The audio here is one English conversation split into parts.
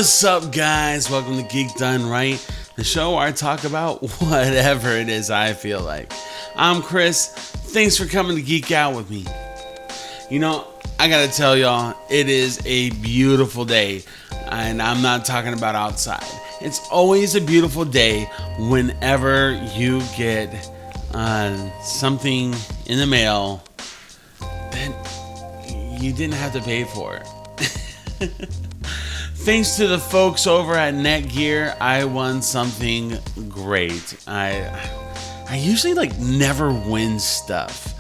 What's up, guys? Welcome to Geek Done Right, the show where I talk about whatever it is I feel like. I'm Chris. Thanks for coming to geek out with me. You know, I gotta tell y'all, it is a beautiful day, and I'm not talking about outside. It's always a beautiful day whenever you get something in the mail that you didn't have to pay for. Thanks to the folks over at Netgear, I won something great. I usually never win stuff.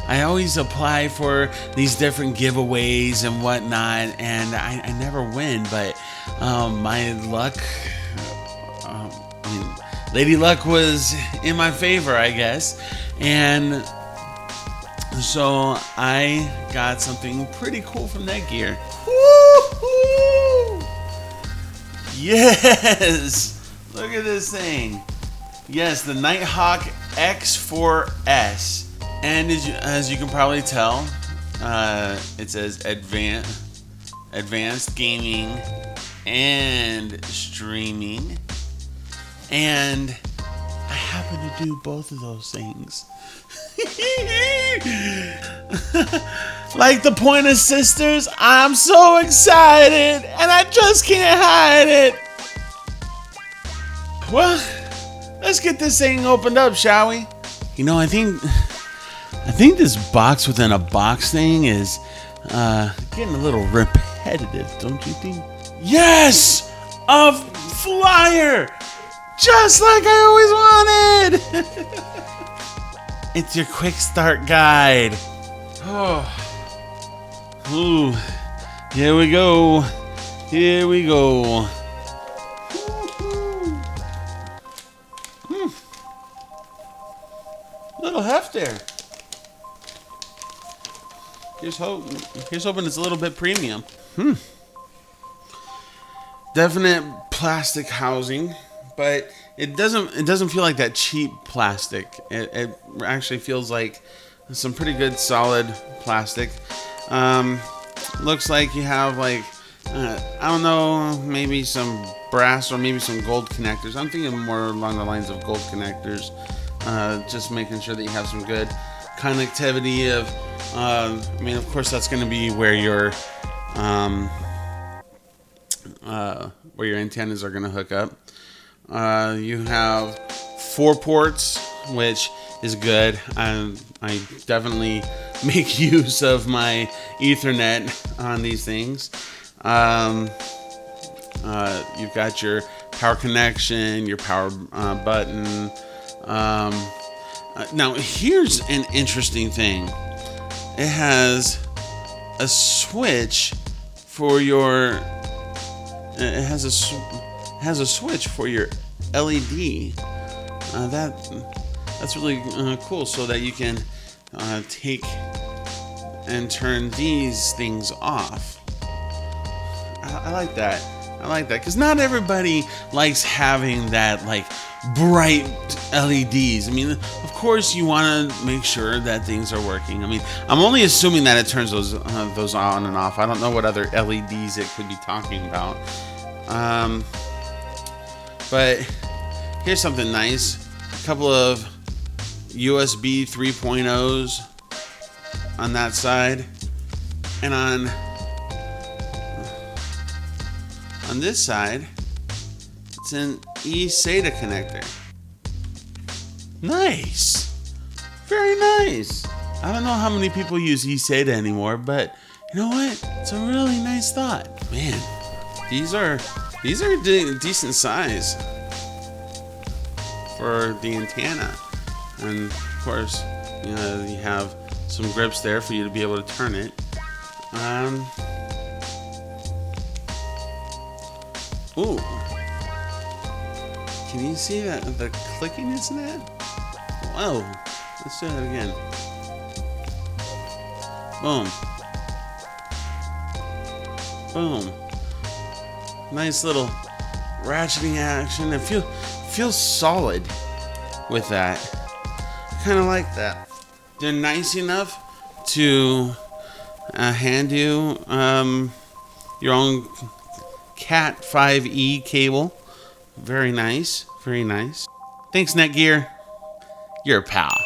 I always apply for these different giveaways and whatnot, and I never win, but my luck, Lady Luck was in my favor, I guess, and so I got something pretty cool from Netgear. Woo-hoo! Yes! Look at this thing. Yes, the Nighthawk X4S. And as you can probably tell, it says advanced gaming and streaming. And I happen to do both of those things. Like the Pointer Sisters, I'm so excited and I just can't hide it. Well, let's get this thing opened up, shall we? You know, I think this box within a box thing is getting a little repetitive, don't you think? Yes! A flyer! Just like I always wanted! It's your quick start guide. Oh. Ooh. Here we go. Here we go. Little heft there. Here's hoping it's a little bit premium. Definite plastic housing, but it doesn't feel like that cheap plastic. It actually feels like some pretty good solid plastic. Looks like you have I don't know, maybe some brass or maybe some gold connectors. I'm thinking more along the lines of gold connectors. Just making sure that you have some good connectivity of, of course that's going to be where your antennas are going to hook up. You have 4 ports, which is good. I definitely make use of my Ethernet on these things. You've got your power connection, your power button. Now here's an interesting thing. It has a switch for your. It has a switch for your LED. That's really cool, so that you can take and turn these things off. I like that. I like that because not everybody likes having that bright LEDs. I mean, of course you want to make sure that things are working. I mean, I'm only assuming that it turns those on and off. I don't know what other LEDs it could be talking about. But here's something nice. A couple of USB 3.0s on that side, and on this side it's an eSATA connector. Nice. Very nice. I don't know how many people use eSATA anymore, but you know what? It's a really nice thought. Man, these are decent size for the antenna. And of course, you have some grips there for you to be able to turn it. Ooh. Can you see that the clickiness in that? Whoa. Let's do that again. Boom. Boom. Nice little ratcheting action. It feels solid with that. I kind of like that. They're nice enough to hand you your own Cat 5e cable. Very nice. Very nice. Thanks, Netgear. You're a pal.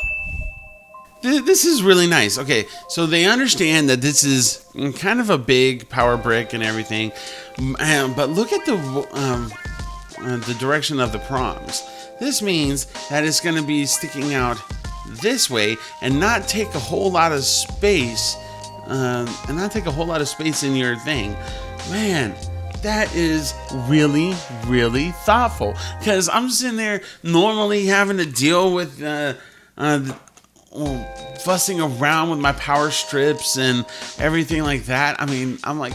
This is really nice. Okay, so they understand that this is kind of a big power brick and everything, but look at the direction of the prongs. This means that it's going to be sticking out this way and not take a whole lot of space, in your thing. Man, that is really, really thoughtful. Because I'm sitting there normally having to deal with fussing around with my power strips and everything like that. I mean, I'm like,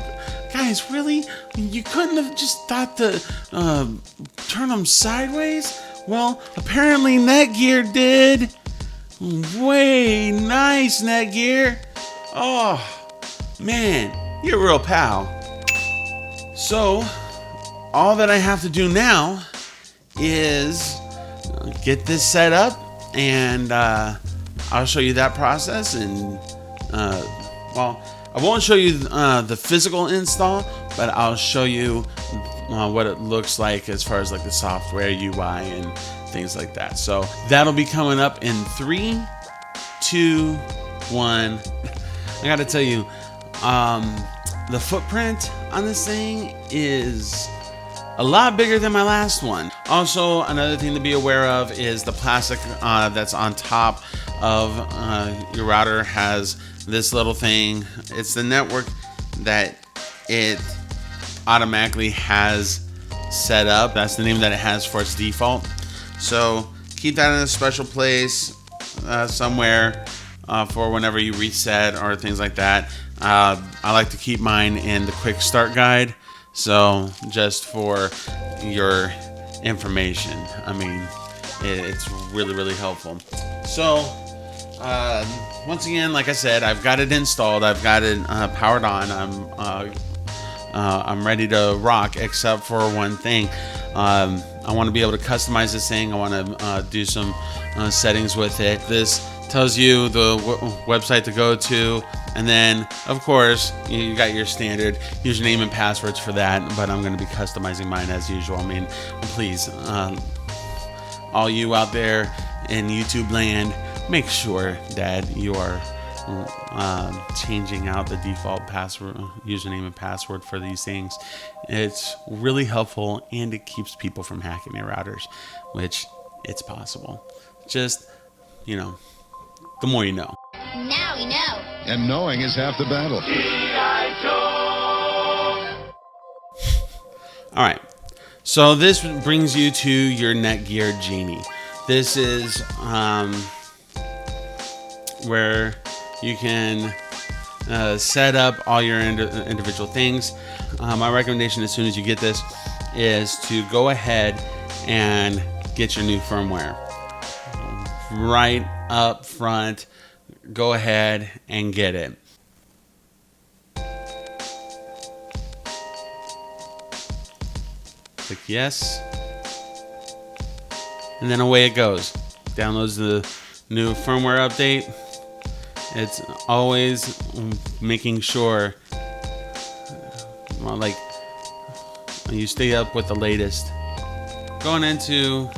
guys, really? You couldn't have just thought to turn them sideways? Well, apparently Netgear did. Way nice, Netgear. Oh, man, you're a real pal. So, all that I have to do now is get this set up, and I'll show you that process. And well, I won't show you the physical install, but I'll show you what it looks like as far as like the software UI and things like that. So that'll be coming up in 3, 2, 1. I gotta tell you, the footprint on this thing is a lot bigger than my last one. Also, another thing to be aware of is the plastic that's on top of your router has this little thing. It's the network that it automatically has set up. That's the name that it has for its default. So keep that in a special place somewhere for whenever you reset or things like that. I like to keep mine in the quick start guide. So just for your information, I mean, it's really, really helpful. So once again, like I said, I've got it installed. I've got it powered on. I'm ready to rock, except for one thing. I want to be able to customize this thing. I want to do some settings with it. This tells you the website to go to, and then of course you got your standard username and passwords for that, but I'm going to be customizing mine as usual. I mean, please, all you out there in YouTube land, make sure that you are changing out the default password, username and password for these things. It's really helpful, and it keeps people from hacking your routers, which it's possible. Just, you know, the more you know. Now we know. And knowing is half the battle. All right. So this brings you to your Netgear Genie. This is where you can set up all your individual things. My recommendation as soon as you get this is to go ahead and get your new firmware. Right up front, go ahead and get it. Click yes, and then away it goes. Downloads the new firmware update. It's always making sure, well, like, you stay up with the latest. Going into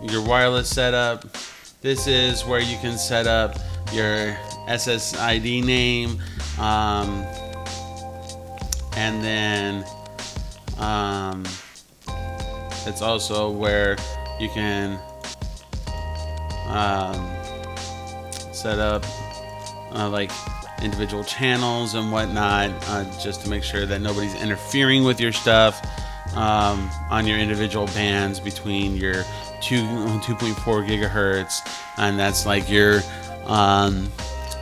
your wireless setup, this is where you can set up your SSID name, and then it's also where you can set up like individual channels and whatnot, just to make sure that nobody's interfering with your stuff on your individual bands between your 2.4 gigahertz, and that's like your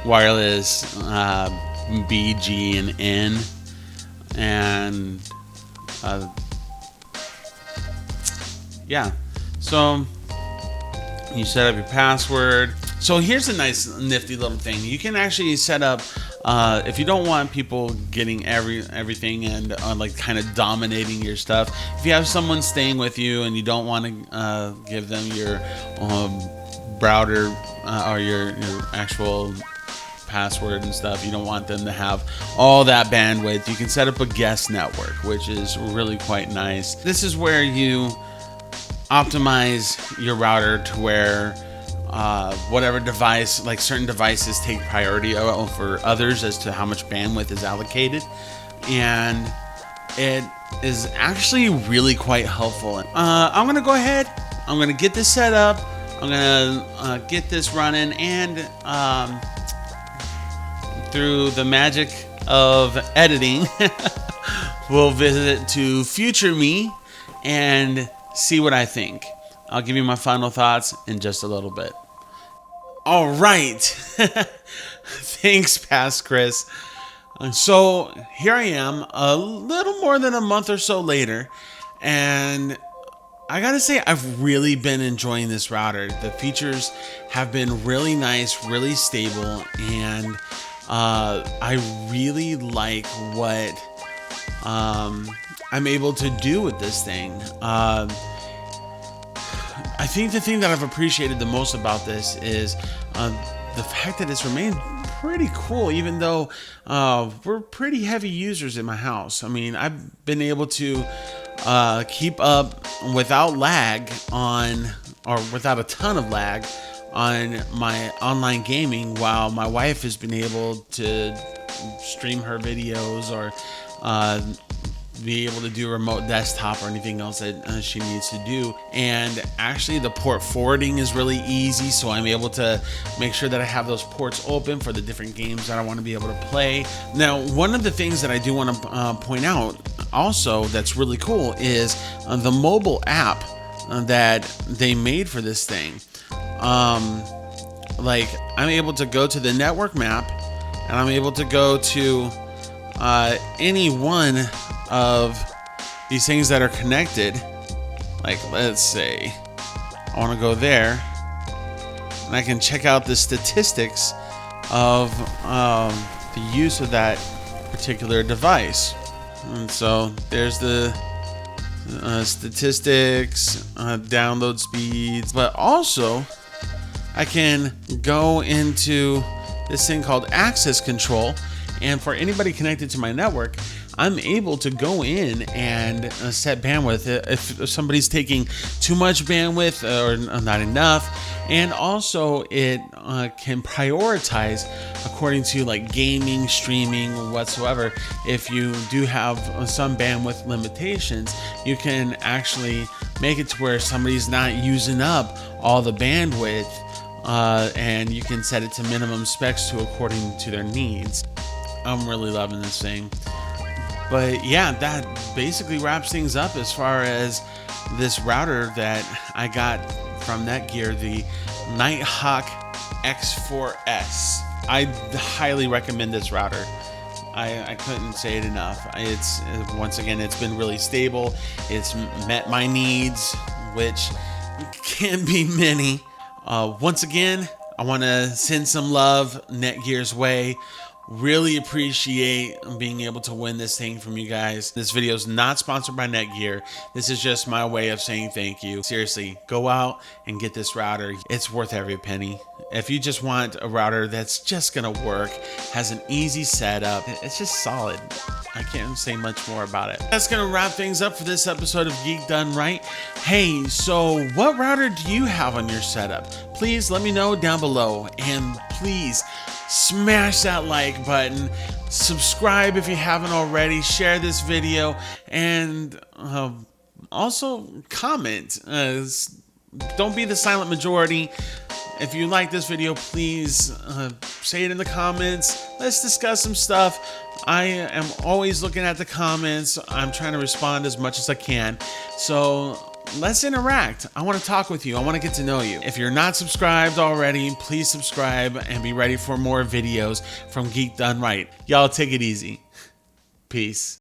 wireless B, G, and N, and yeah. So you set up your password. So here's a nice nifty little thing. You can actually set up, if you don't want people getting everything and like kind of dominating your stuff. If you have someone staying with you and you don't want to give them your router or your actual password and stuff. You don't want them to have all that bandwidth. You can set up a guest network, which is really quite nice. This is where you optimize your router to where whatever device, like certain devices take priority over others as to how much bandwidth is allocated. And it is actually really quite helpful. I'm gonna go ahead, I'm gonna get this set up, I'm gonna get this running, and through the magic of editing, we'll visit to future me and see what I think. I'll give you my final thoughts in just a little bit. All right. Thanks, Past Chris. So here I am, a little more than a month or so later, and I gotta say, I've really been enjoying this router. The features have been really nice, really stable, and I really like what I'm able to do with this thing. I think the thing that I've appreciated the most about this is the fact that it's remained pretty cool, even though we're pretty heavy users in my house. I mean, I've been able to keep up without lag or without a ton of lag on my online gaming, while my wife has been able to stream her videos or be able to do remote desktop or anything else that she needs to do. And actually the port forwarding is really easy, so I'm able to make sure that I have those ports open for the different games that I want to be able to play. Now, one of the things that I do want to point out also that's really cool is the mobile app that they made for this thing. Like, I'm able to go to the network map, and I'm able to go to any one of these things that are connected. Like, let's say I want to go there, and I can check out the statistics of the use of that particular device. And so there's the statistics, download speeds, but also I can go into this thing called access control, and for anybody connected to my network, I'm able to go in and set bandwidth if somebody's taking too much bandwidth or not enough. And also it can prioritize according to like gaming, streaming, whatsoever. If you do have some bandwidth limitations, you can actually make it to where somebody's not using up all the bandwidth, and you can set it to minimum specs to according to their needs. I'm really loving this thing. But yeah, that basically wraps things up as far as this router that I got from Netgear, the Nighthawk X4S. I highly recommend this router. I couldn't say it enough. It's once again, it's been really stable. It's met my needs, which can be many. Once again, I want to send some love Netgear's way. Really appreciate being able to win this thing from you guys. This video is not sponsored by Netgear. This is just my way of saying thank you. Seriously, go out and get this router. It's worth every penny. If you just want a router that's just gonna work, has an easy setup, it's just solid. I can't say much more about it. That's gonna wrap things up for this episode of Geek Done Right. Hey, so what router do you have on your setup? Please let me know down below, and please smash that like button, subscribe if you haven't already, share this video, and also comment. Don't be the silent majority. If you like this video, please say it in the comments. Let's discuss some stuff. I am always looking at the comments. I'm trying to respond as much as I can. So let's interact. I want to talk with you. I want to get to know you. If you're not subscribed already, please subscribe and be ready for more videos from Geek Done Right. Y'all take it easy. Peace.